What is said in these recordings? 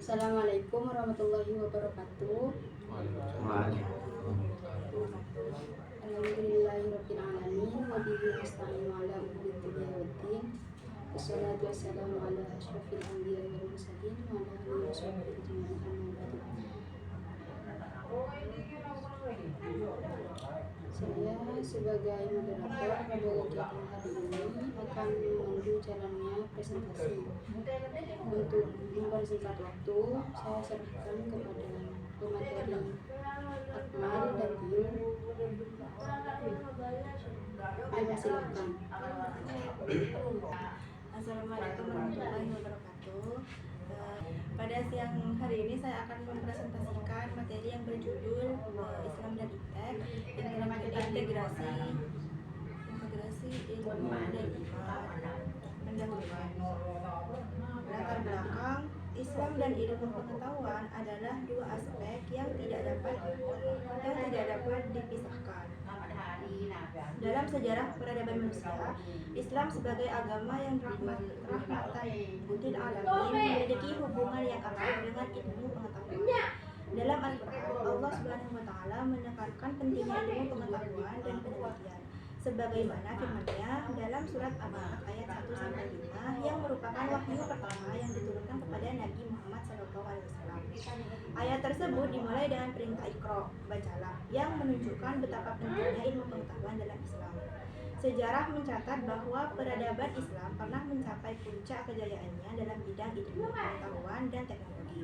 Assalamualaikum warahmatullahi wabarakatuh. Alhamdulillahirabbil alamin wa bihi nasta'inu ala umuri dunya waddin. Wassalatu wassalamu ala asyrofil anbiya'i wal mursalin wa ala alihi washabbihi ajma'in amma ba'du. Saya sebagai moderator pada kegiatan hari ini akan memandu jalannya presentasi. Untuk mempersingkat waktu, saya serahkan kepada pemateri Akmal dan Tio. Ayo silakan. Assalamualaikum warahmatullahi wabarakatuh. Pada siang hari ini saya akan mempresentasikan materi yang berjudul Islam dan Iptek, integrasi ilmu dan iman. Pendahuluan. Latar belakang Islam dan ilmu pengetahuan adalah dua aspek yang tidak dapat dipisahkan. Dalam sejarah peradaban manusia, Islam sebagai agama yang rahmatan lil alamin memiliki hubungan yang erat dengan ilmu pengetahuan. Dalam Al-Quran, Allah Subhanahu wa Ta'ala menekankan pentingnya ilmu pengetahuan dan penelitian, sebagaimana firman-Nya dalam surat Al-Baqarah ayat 1-5 yang merupakan wahyu pertama yang diturunkan kepada Nabi Muhammad SAW. Ayat tersebut dimulai dengan perintah Iqra, bacalah, yang menunjukkan betapa pentingnya ilmu pengetahuan dalam Islam. Sejarah mencatat bahwa peradaban Islam pernah mencapai puncak kejayaannya dalam bidang ilmu pengetahuan dan teknologi,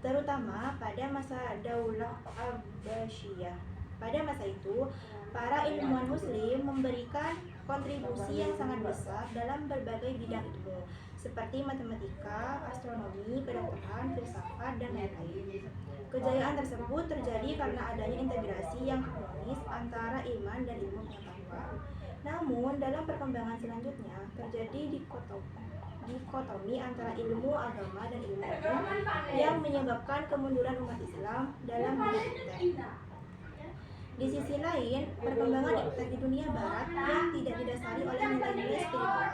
terutama pada masa Daulah Abbasiyah. Pada masa itu, para ilmuwan muslim memberikan kontribusi yang sangat besar dalam berbagai bidang ilmu, seperti matematika, astronomi, kedokteran, filsafat, dan lain-lain. Kejayaan tersebut terjadi karena adanya integrasi yang harmonis antara iman dan ilmu pengetahuan. Namun, dalam perkembangan selanjutnya, terjadi dikotomi antara ilmu agama dan ilmu umum yang menyebabkan kemunduran umat Islam dalam bidang iptek. Di sisi lain, perkembangan iptek di dunia barat yang tidak didasari oleh nilai-nilai spiritual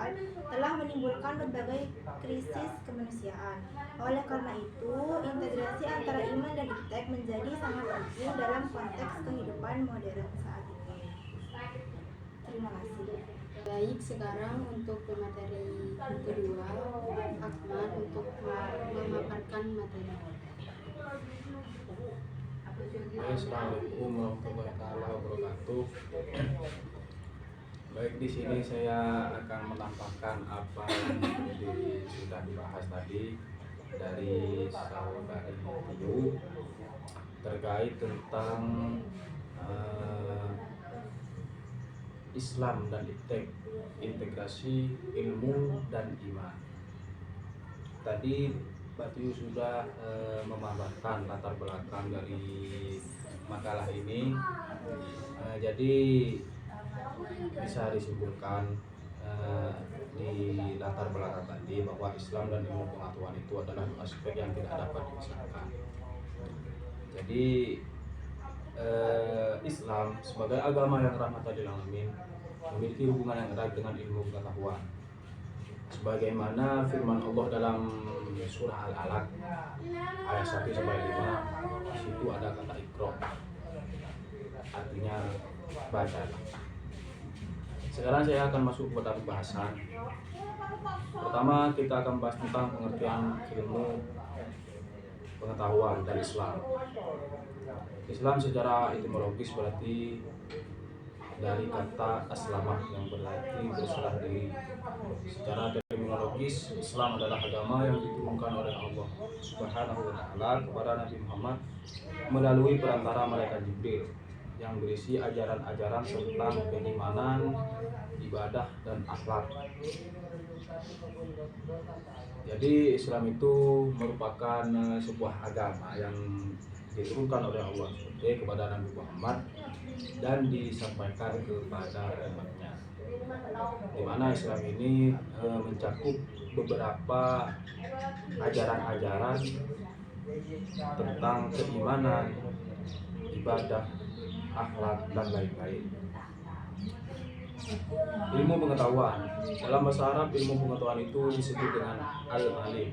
telah menimbulkan berbagai krisis kemanusiaan. Oleh karena itu, integrasi antara iman dan iptek menjadi sangat penting dalam konteks kehidupan modern saat ini. Terima kasih. Baik, sekarang untuk pemateri kedua, Akmal untuk memaparkan materi. Assalamualaikum warahmatullahi wabarakatuh. Baik, di sini saya akan menambahkan apa yang sudah dibahas tadi dari saudari Tiu terkait tentang Islam dan iptek, integrasi ilmu dan iman. Tadi Mbak Tiu sudah memaparkan latar belakang dari makalah ini. Jadi bisa disimpulkan di latar belakang tadi bahwa Islam dan ilmu pengetahuan itu adalah aspek yang tidak dapat dipisahkan. Jadi Islam sebagai agama yang rahmatan lil alamin memiliki hubungan yang erat dengan ilmu pengetahuan. Sebagaimana firman Allah dalam surah Al-Alaq ayat 1-5, di situ ada kata Iqra, artinya bacalah. Sekarang saya akan masuk kepada pembahasan. Pertama, kita akan bahas tentang pengertian ilmu pengetahuan dari Islam. Islam secara etimologis berarti dari kata aslamah yang berarti berserah diri. Secara terminologis, Islam adalah agama yang diturunkan oleh Allah Subhanahu wa Ta'ala kepada Nabi Muhammad melalui perantara malaikat Jibril yang berisi ajaran-ajaran tentang keimanan, ibadah, dan akhlak. Jadi Islam itu merupakan sebuah agama yang diturunkan oleh Allah kepada Nabi Muhammad dan disampaikan kepada umatnya. Di mana Islam ini mencakup beberapa ajaran-ajaran tentang keimanan, ibadah, akhlak, dan lain-lain. Ilmu pengetahuan. Dalam bahasa Arab, ilmu pengetahuan itu disebut dengan al-alim.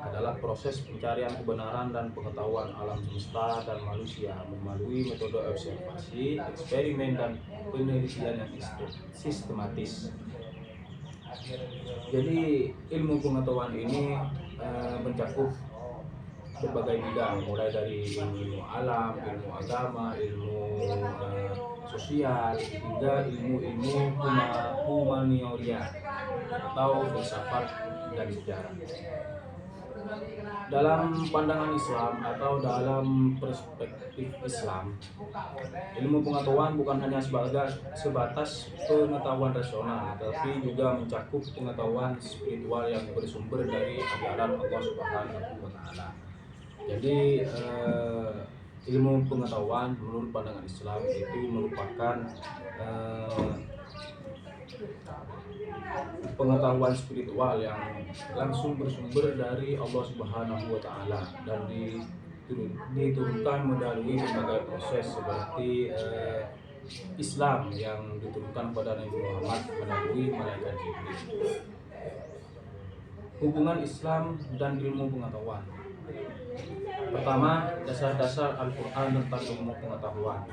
Adalah proses pencarian kebenaran dan pengetahuan alam semesta dan manusia melalui metode observasi, eksperimen, dan penelitian yang sistematis. Jadi ilmu pengetahuan ini mencakup berbagai bidang, mulai dari ilmu alam, ilmu agama, ilmu sosial, hingga ilmu-ilmu humaniora atau filsafat dan sejarah. Dalam pandangan Islam atau dalam perspektif Islam, ilmu pengetahuan bukan hanya sebatas pengetahuan rasional, tetapi juga mencakup pengetahuan spiritual yang bersumber dari ajaran Allah Subhanahu wa Ta'ala. Jadi ilmu pengetahuan menurut pandangan Islam itu merupakan pengetahuan spiritual yang langsung bersumber dari Allah Subhanahu wa Ta'ala dan diturunkan melalui berbagai proses seperti Islam yang diturunkan pada Nabi Muhammad melalui malaikat Jibril. Hubungan Islam dan ilmu pengetahuan. Pertama, dasar-dasar Al-Quran tentang ilmu pengetahuan.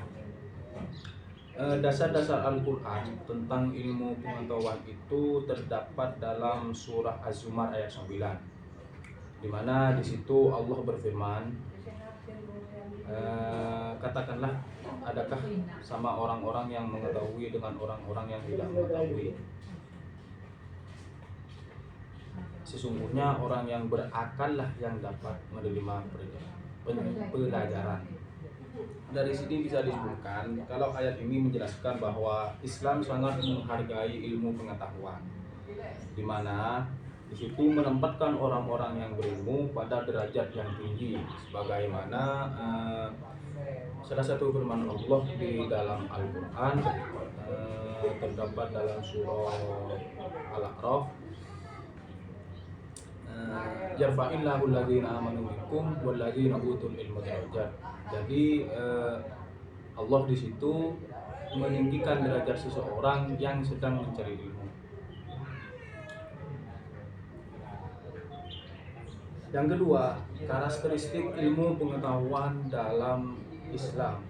Dasar-dasar Al-Quran tentang ilmu pengetahuan itu terdapat dalam surah Az-Zumar ayat 9, di mana di situ Allah berfirman, katakanlah, adakah sama orang-orang yang mengetahui dengan orang-orang yang tidak mengetahui? Sesungguhnya orang yang berakallah yang dapat menerima pelajaran. Dari sini bisa disimpulkan kalau ayat ini menjelaskan bahwa Islam sangat menghargai ilmu pengetahuan, di mana di situ menempatkan orang-orang yang berilmu pada derajat yang tinggi, sebagaimana salah satu firman Allah di dalam Al-Quran terdapat dalam surah Al-A'raf, yarfa'illahu alladhina amanu minkum walladzina utul ilma darajat. Jadi Allah di situ meninggikan derajat seseorang yang sedang mencari ilmu. Yang kedua, karakteristik ilmu pengetahuan dalam Islam.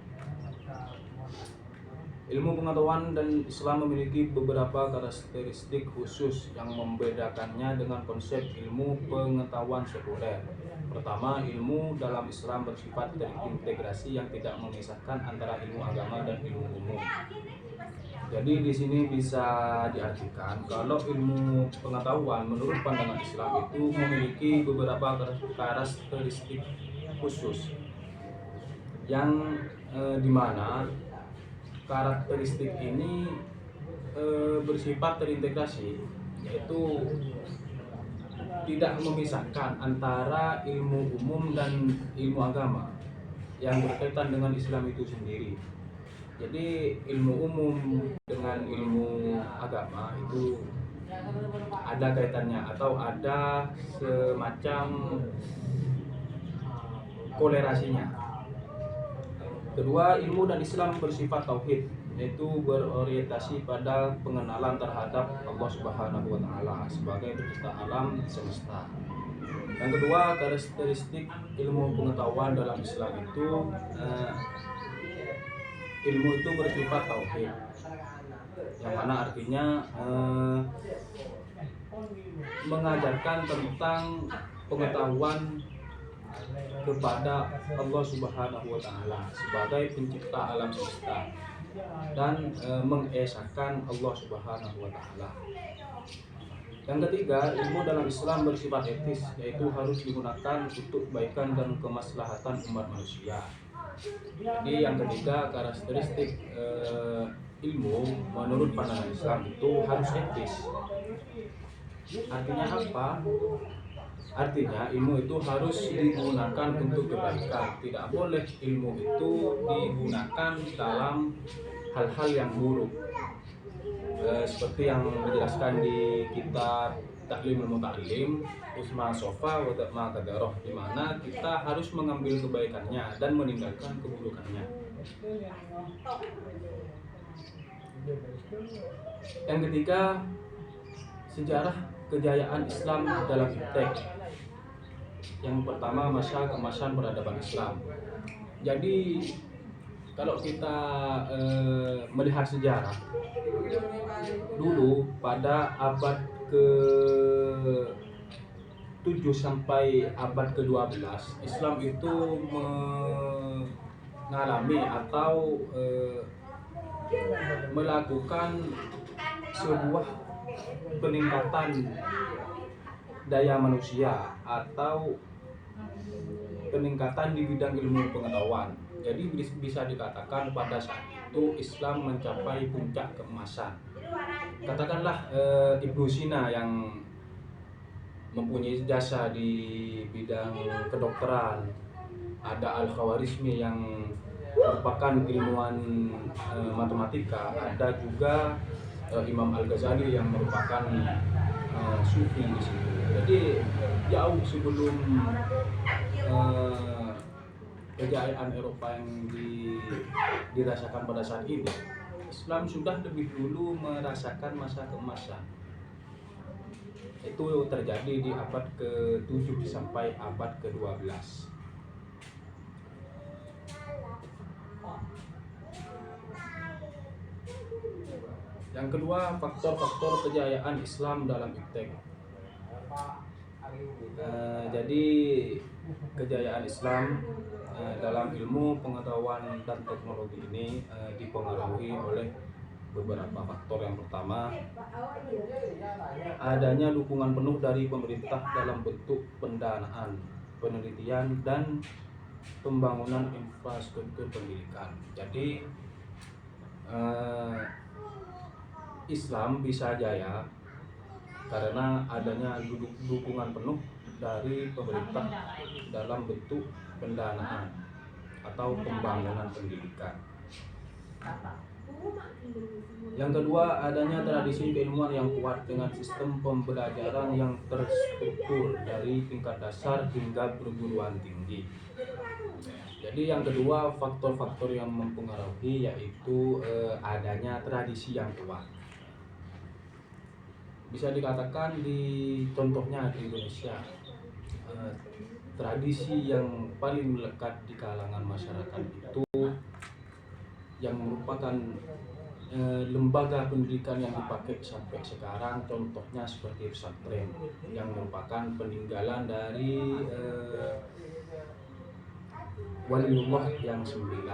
Ilmu pengetahuan dan Islam memiliki beberapa karakteristik khusus yang membedakannya dengan konsep ilmu pengetahuan sekuler. Pertama, ilmu dalam Islam bersifat terintegrasi yang tidak memisahkan antara ilmu agama dan ilmu umum. Jadi di sini bisa diartikan kalau ilmu pengetahuan menurut pandangan Islam itu memiliki beberapa karakteristik khusus yang dimana karakteristik ini bersifat terintegrasi, yaitu tidak memisahkan antara ilmu umum dan ilmu agama yang berkaitan dengan Islam itu sendiri. Jadi ilmu umum dengan ilmu agama itu ada kaitannya atau ada semacam kolerasinya. Kedua, ilmu dan Islam bersifat tauhid, yaitu berorientasi pada pengenalan terhadap Allah Subhanahu wa Ta'ala sebagai pencipta alam semesta. Yang kedua, karakteristik ilmu pengetahuan dalam Islam itu ilmu itu bersifat tauhid, yang mana artinya mengajarkan tentang pengetahuan kepada Allah Subhanahu wa Ta'ala sebagai pencipta alam semesta dan mengesahkan Allah Subhanahu wa Ta'ala. Yang ketiga, ilmu dalam Islam bersifat etis, yaitu harus digunakan untuk kebaikan dan kemaslahatan umat manusia. Jadi yang ketiga, karakteristik ilmu menurut pandangan Islam itu harus etis. Artinya apa? Artinya ilmu itu harus digunakan untuk kebaikan. Tidak boleh ilmu itu digunakan dalam hal-hal yang buruk. Seperti yang dijelaskan di kitab Taklimul Muta'allim, Usma Sofa wa Ta'ma Qadaroh, di mana kita harus mengambil kebaikannya dan meninggalkan keburukannya. Yang ketiga, sejarah kejayaan Islam dalam iptek. Yang pertama, masa keemasan peradaban Islam. Jadi kalau kita melihat sejarah dulu pada abad ke-7 sampai abad ke-12, Islam itu mengalami atau melakukan sebuah peningkatan daya manusia atau peningkatan di bidang ilmu pengetahuan. Jadi bisa dikatakan pada saat itu Islam mencapai puncak keemasan. Katakanlah Ibnu Sina yang mempunyai jasa di bidang kedokteran, ada Al-Khawarizmi yang merupakan ilmuwan matematika, ada juga Imam Al-Ghazali yang merupakan sufi di situ. Jadi jauh sebelum kejayaan Eropa yang dirasakan pada saat ini, Islam sudah lebih dulu merasakan masa keemasan. Itu terjadi di abad ke-7 sampai abad ke-12. Yang kedua, faktor-faktor kejayaan Islam dalam iptek. Jadi kejayaan Islam dalam ilmu pengetahuan dan teknologi ini dipengaruhi oleh beberapa faktor. Yang pertama, adanya dukungan penuh dari pemerintah dalam bentuk pendanaan, penelitian, dan pembangunan infrastruktur pendidikan. Jadi Islam bisa jaya karena adanya dukungan penuh dari pemerintah dalam bentuk pendanaan atau pembangunan pendidikan. Yang kedua, adanya tradisi keilmuan yang kuat dengan sistem pembelajaran yang terstruktur dari tingkat dasar hingga perguruan tinggi. Jadi yang kedua, faktor-faktor yang mempengaruhi yaitu adanya tradisi yang kuat. Bisa dikatakan contohnya di Indonesia, tradisi yang paling melekat di kalangan masyarakat itu yang merupakan lembaga pendidikan yang dipakai sampai sekarang, contohnya seperti pesantren yang merupakan peninggalan dari Waliullah yang 9.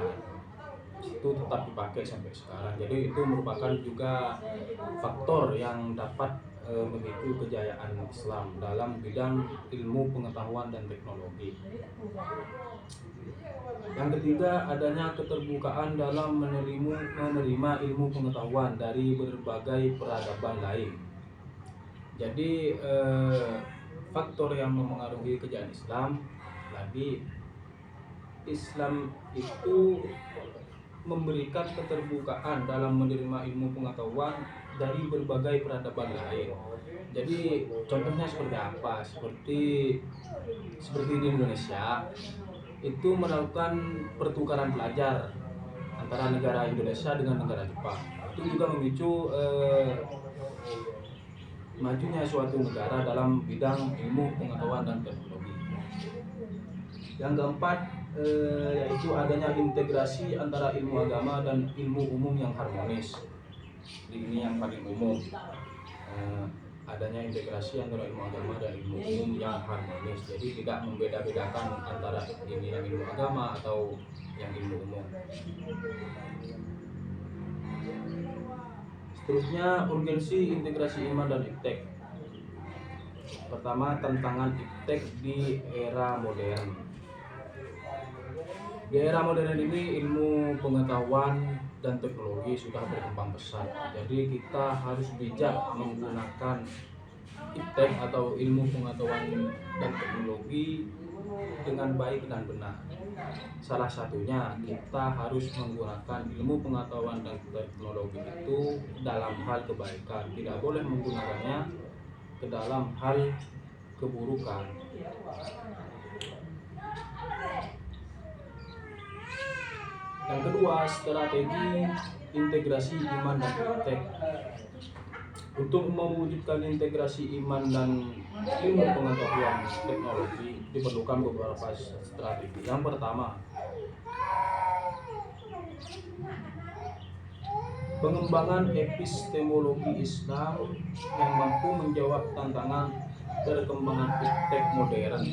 Itu tetap dipakai sampai sekarang. Jadi itu merupakan juga faktor yang dapat memicu kejayaan Islam dalam bidang ilmu pengetahuan dan teknologi. Yang ketiga, adanya keterbukaan dalam menerima ilmu pengetahuan dari berbagai peradaban lain. Jadi faktor yang mempengaruhi kejayaan Islam lagi, Islam itu memberikan keterbukaan dalam menerima ilmu pengetahuan dari berbagai peradaban lain. Jadi contohnya seperti apa? Seperti di Indonesia itu melakukan pertukaran pelajar antara negara Indonesia dengan negara Jepang. Itu juga memicu majunya suatu negara dalam bidang ilmu pengetahuan dan teknologi. Yang keempat, yaitu adanya integrasi antara ilmu agama dan ilmu umum yang harmonis. Ini yang paling umum, adanya integrasi antara ilmu agama dan ilmu umum yang harmonis. Jadi tidak membeda-bedakan antara ini yang ilmu agama atau yang ilmu umum. Seterusnya, urgensi integrasi iman dan iptek. Pertama, tantangan iptek di era modern. Di era modern ini ilmu pengetahuan dan teknologi sudah berkembang pesat. Jadi kita harus bijak menggunakan iptek atau ilmu pengetahuan dan teknologi dengan baik dan benar. Salah satunya kita harus menggunakan ilmu pengetahuan dan teknologi itu dalam hal kebaikan. Tidak boleh menggunakannya ke dalam hal keburukan. Yang kedua, strategi integrasi iman dan iptek. Untuk mewujudkan integrasi iman dan ilmu pengetahuan teknologi diperlukan beberapa strategi. Yang pertama, pengembangan epistemologi Islam yang mampu menjawab tantangan perkembangan iptek modern.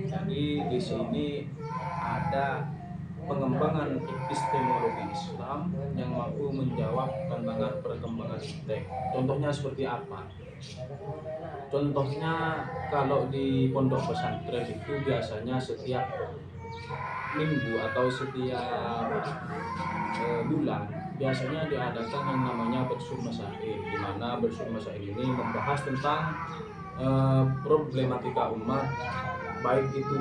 Jadi di sini ada pengembangan epistemologi Islam yang mampu menjawab tantangan perkembangan iptek. Contohnya seperti apa? Contohnya kalau di pondok pesantren itu biasanya setiap minggu atau setiap bulan biasanya diadakan yang namanya bersur masail, di mana bersur masail ini membahas tentang problematika umat, baik itu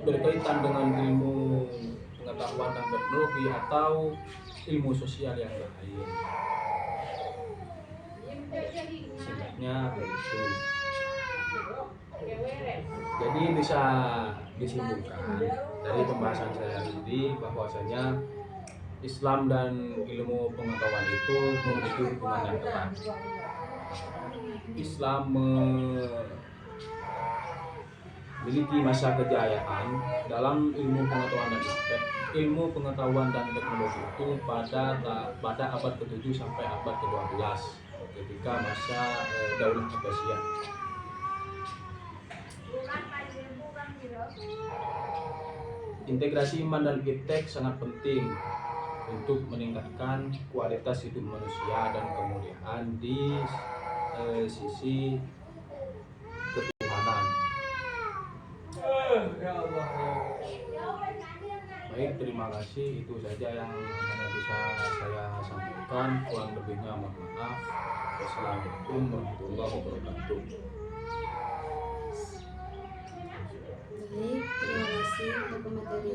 berkaitan dengan ilmu pengetahuan dan teknologi atau ilmu sosial yang lain. Singkatnya begitu. Jadi bisa disimpulkan dari pembahasan saya tadi bahwasanya Islam dan ilmu pengetahuan itu memiliki hubungan yang erat. Islam memiliki masa kejayaan dalam ilmu pengetahuan dan ilmu pengetahuan dan teknologi itu pada abad ke-7 sampai abad ke-12 ketika masa Daulah Abbasiyah. Integrasi iman dan iptek sangat penting untuk meningkatkan kualitas hidup manusia dan kemuliaan di sisi ketuhanan. Baik, terima kasih. Itu saja yang hanya bisa saya sampaikan. Kurang lebihnya mohon maaf. Wassalamualaikum warahmatullahi wabarakatuh. Baik, terima kasih untuk pemateri